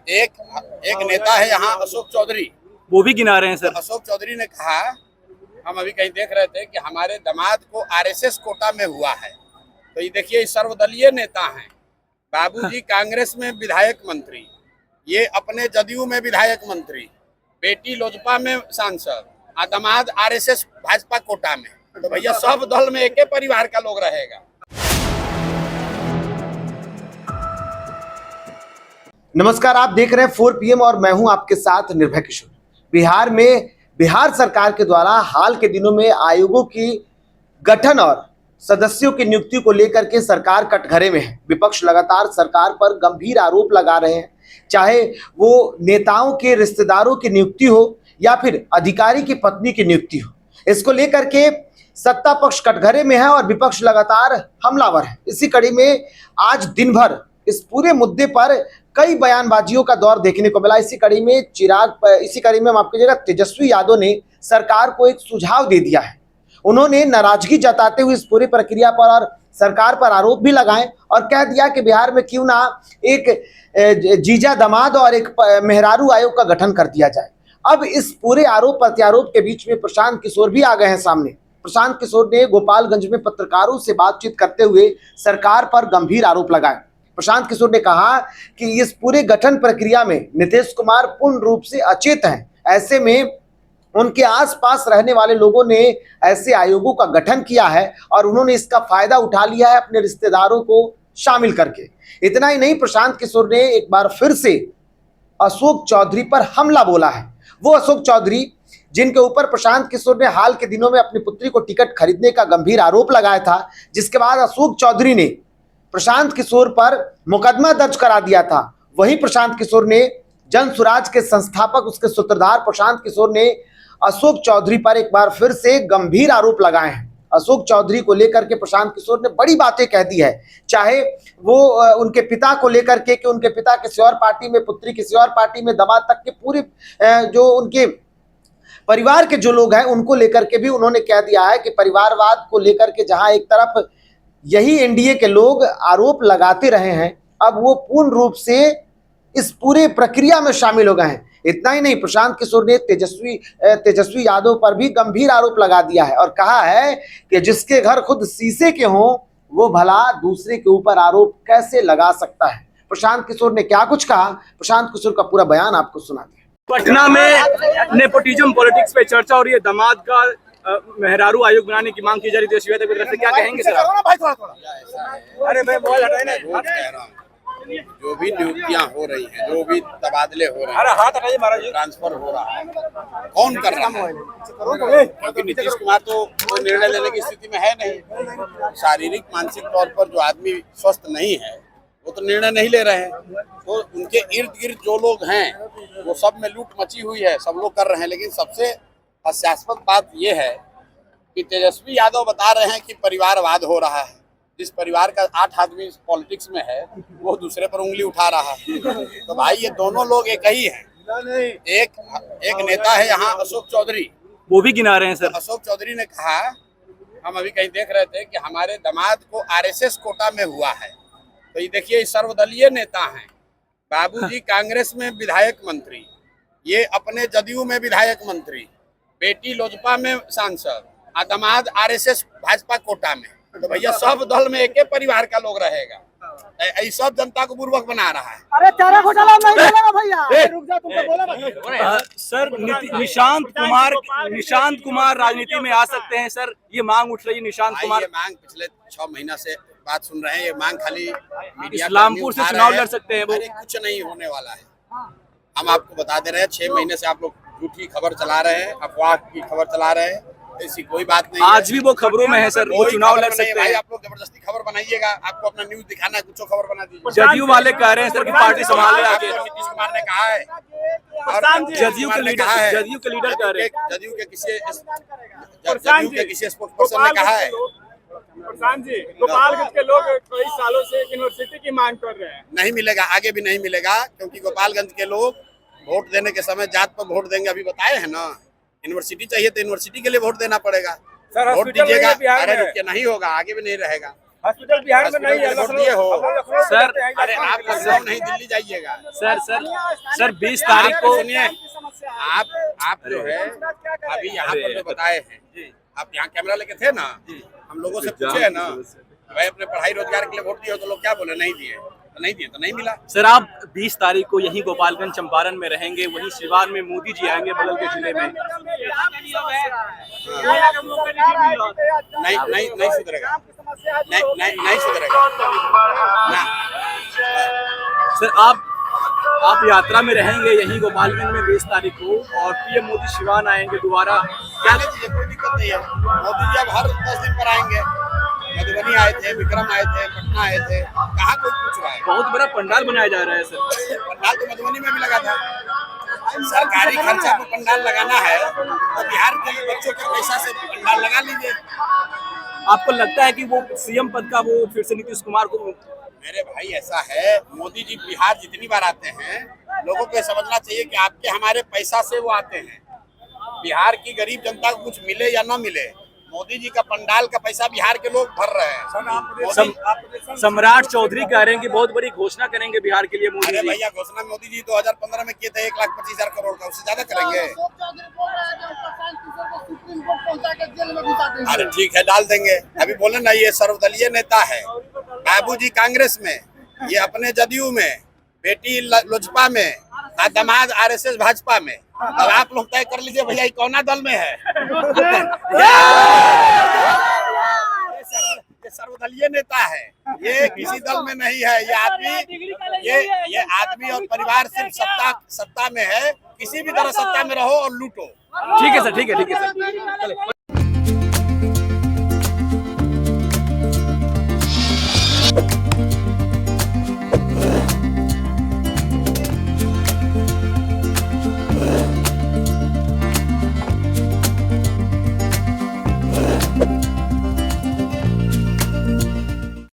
एक नेता है यहाँ अशोक चौधरी, वो भी गिना रहे हैं सर। अशोक चौधरी ने कहा, हम अभी कहीं देख रहे थे कि हमारे दामाद को आरएसएस कोटा में हुआ है। तो ये देखिए, सर्वदलीय नेता हैं। बाबूजी कांग्रेस में विधायक मंत्री, ये अपने जदयू में विधायक मंत्री, बेटी लोजपा में सांसद, दामाद आरएसएस भाजपा कोटा में। तो भैया सब दल में एक ही परिवार का लोग रहेगा। नमस्कार, आप देख रहे हैं 4 PM और मैं हूं आपके साथ निर्भय किशोर। बिहार में बिहार सरकार के द्वारा हाल के दिनों में आयोगों की गठन और सदस्यों की नियुक्ति को लेकर के सरकार कटघरे में है। विपक्ष लगातार सरकार पर गंभीर आरोप लगा रहे हैं, चाहे वो नेताओं के रिश्तेदारों की नियुक्ति हो या फिर अधिकारी की पत्नी की नियुक्ति हो। इसको लेकर के सत्ता पक्ष कटघरे में है और विपक्ष लगातार हमलावर है। इसी कड़ी में आज दिन भर इस पूरे मुद्दे पर कई बयानबाजियों का दौर देखने को मिला। इसी कड़ी में माफ कीजिएगा, तेजस्वी यादव ने सरकार को एक सुझाव दे दिया है। उन्होंने नाराजगी जताते हुए इस पूरी प्रक्रिया पर और सरकार पर आरोप भी लगाए और कह दिया कि बिहार में क्यों ना एक जीजा दामाद और एक मेहरारू आयोग का गठन कर दिया जाए। अब इस पूरे आरोप प्रत्यारोप के बीच में प्रशांत किशोर भी आ गए हैं सामने। प्रशांत किशोर ने गोपालगंज में पत्रकारों से बातचीत करते हुए सरकार पर गंभीर आरोप लगाए। प्रशांत किशोर ने कहा कि इस पूरे गठन प्रक्रिया में नीतीश कुमार पूर्ण रूप से अचेत हैं। ऐसे में उनके आसपास रहने वाले लोगों ने ऐसे आयोगों का गठन किया है और उन्होंने इसका फायदा उठा लिया है अपने रिश्तेदारों को शामिल करके। इतना ही नहीं, प्रशांत किशोर ने एक बार फिर से अशोक चौधरी पर हमला बोला है। वो अशोक चौधरी जिनके ऊपर प्रशांत किशोर ने हाल के दिनों में अपनी पुत्री को टिकट खरीदने का गंभीर आरोप लगाया था, जिसके बाद अशोक चौधरी ने प्रशांत किशोर पर मुकदमा दर्ज करा दिया था। वही प्रशांत किशोर ने, जन सुराज के संस्थापक, उसके सूत्रधार प्रशांत किशोर ने अशोक चौधरी पर एक बार फिर से गंभीर आरोप लगाए हैं। अशोक चौधरी को लेकर के प्रशांत किशोर ने बड़ी बातें कह दी है, चाहे वो उनके पिता को लेकर के कि उनके पिता किसी और पार्टी में, पुत्री किसी और पार्टी में, दामाद तक के पूरे जो उनके परिवार के जो लोग हैं उनको लेकर के भी उन्होंने कह दिया है कि परिवारवाद को लेकर के जहां एक तरफ यही एनडीए के लोग आरोप लगाते रहे हैं, अब वो पूर्ण रूप से इस पूरे प्रक्रिया में शामिल हो गए हैं। इतना ही नहीं, प्रशांत किशोर ने तेजस्वी यादव पर भी गंभीर आरोप लगा दिया है और कहा है कि जिसके घर खुद शीशे के हों वो भला दूसरे के ऊपर आरोप कैसे लगा सकता है। प्रशांत किशोर ने क्या कुछ कहा, प्रशांत किशोर का पूरा बयान आपको सुनाते हैं। पटना में नेपोटिज्म पॉलिटिक्स पे चर्चा हो रही है। दामाद का मेहरारू आयोग बनाने की मांग की जा रही है। शिवाजी की तरफ से क्या कहेंगे सर आप? अरे मैं मोबाइल हटाए, जो भी नियुक्तियां हो रही हैं, जो भी तबादले हो रहे हैं, हाथ हटाइए महाराज, ट्रांसफर हो रहा है, कौन कर रहा है? क्योंकि नीतीश कुमार तो निर्णय लेने की स्थिति में है नहीं। शारीरिक मानसिक तौर पर जो आदमी स्वस्थ नहीं है वो तो निर्णय नहीं ले रहे हैं। तो उनके इर्द गिर्द जो लोग हैं वो सब में लूट मची हुई है, सब लोग कर रहे हैं। लेकिन सबसे हास्यास्पद बात यह है कि तेजस्वी यादव बता रहे हैं कि परिवारवाद हो रहा है। जिस परिवार का 8 आदमी पॉलिटिक्स में है वो दूसरे पर उंगली उठा रहा है। तो भाई ये दोनों लोग एक ही हैं। एक नेता है यहाँ अशोक चौधरी, वो भी गिना रहे हैं सर। अशोक चौधरी ने कहा, हम अभी कहीं देख रहे थे कि हमारे दामाद को आरएसएस कोटा में हुआ है। तो ये देखिए, सर्वदलीय नेता हैं। बाबूजी कांग्रेस में विधायक मंत्री, ये अपने जदयू में विधायक मंत्री, बेटी लोजपा में सांसद, दामाद आरएसएस भाजपा कोटा में। तो भैया सब दल में एक ही परिवार का लोग रहेगा। ये सब जनता को बुर्बक बना रहा है। अरे चारा घोटाला नहीं चलेगा भैया, रुक जा, तुमको बोला सर। निशांत कुमार राजनीति में आ सकते हैं सर, ये मांग उठ रही है। निशांत कुमार, ये मांग पिछले 6 महीना से बात सुन रहे हैं। ये मांग खाली मीडिया इस्लामपुर से चुनाव लड़ सकते हैं वो। अरे कुछ नहीं होने वाला है। हम आपको बता दे रहे हैं, 6 महीने से आप लोग झूठी खबर चला रहे हैं, अफवाह की खबर चला रहे हैं। ऐसी कोई बात नहीं। आज भी वो खबरों में है सर, वो चुनाव लड़ सकते हैं। आप लोग जबरदस्ती खबर बनाइएगा, आपको अपना न्यूज दिखाना है, कुछ खबर बना दीजिए। जदयू वाले कह रहे हैं सर कि पार्टी संभाले आगे। नीतीश कुमार ने कहा है, जदयू के लीडर कह रहे हैं, जदयू के किसी स्पोर्ट्स पर्सन ने कहा है। प्रशांत जी, गोपालगंज के लोग कई सालों से यूनिवर्सिटी की मांग कर रहे हैं। नहीं मिलेगा, आगे भी नहीं मिलेगा, क्योंकि गोपालगंज के लोग वोट देने के समय जात पर वोट देंगे। अभी बताए हैं ना, यूनिवर्सिटी चाहिए तो यूनिवर्सिटी के लिए वोट देना पड़ेगा। वोट दीजिएगा, अरे रुकिए, नहीं होगा, आगे भी नहीं रहेगा। हॉस्पिटल बिहार में नहीं है, वोट दिए हो सर, अरे आप लखनऊ नहीं दिल्ली जाइएगा। सर 20 तारीख को सुनिए, आप जो है अभी यहाँ पर जो बताए हैं, आप यहाँ कैमरा लेके थे ना, हम लोगों से पूछे है ना भाई अपने पढ़ाई रोजगार के लिए वोट दिए हो, तो लोग क्या बोले नहीं दिए, तो नहीं दिए तो नहीं मिला। सर आप 20 तारीख को यहीं गोपालगंज चंपारण में रहेंगे, वहीं सिवान में मोदी जी आएंगे बगल के जिले में। नहीं सुधरेगा, नहीं सुधरेगा ना। सर आप यात्रा में रहेंगे यहीं गोपालगंज में 20 तारीख को, और पीएम मोदी सिवान आएंगे दोबारा। क्या लीजिए, कोई दिक्कत नहीं है। मोदी जी अब हर 10 दिन पर आएंगे। मधुबनी आए थे, विक्रम आए थे, पटना आए थे, कहाँ कोई पूछ रहा है। बहुत बड़ा पंडाल बनाया जा रहा है सर। पंडाल तो मधुबनी में भी लगा था। सरकारी खर्चा पे पंडाल लगाना है तो बिहार के बच्चों के पैसा से पंडाल लगा लीजिए। आपको लगता है कि वो सीएम पद का वो फिर से नीतीश कुमार को? मेरे भाई ऐसा है, मोदी जी बिहार जितनी बार आते हैं, लोगों को समझना चाहिए कि आपके हमारे पैसा से वो आते हैं। बिहार की गरीब जनता को कुछ मिले या ना मिले, मोदी जी का पंडाल का पैसा बिहार के लोग भर रहे हैं। सम्राट चौधरी कह रहे हैं कि बहुत बड़ी घोषणा करेंगे बिहार के लिए मोदी अरे जी। भैया, घोषणा मोदी जी 2015 में किए थे 1,25,000 करोड़ का, उससे ज्यादा करेंगे। अरे ठीक है, डाल देंगे। अभी बोले ना ये सर्वदलीय नेता है, बाबूजी कांग्रेस में, ये अपने जदयू में, बेटी लोजपा में, दामाद आरएसएस भाजपा में। अब आप लोग तय कर लीजिए भैया, कौना दल में है। ये सर्वदलीय नेता है, ये किसी दल में नहीं है। ये आदमी और परिवार सिर्फ सत्ता में है। किसी भी तरह सत्ता में रहो और लूटो। ठीक है सर, ठीक है सर।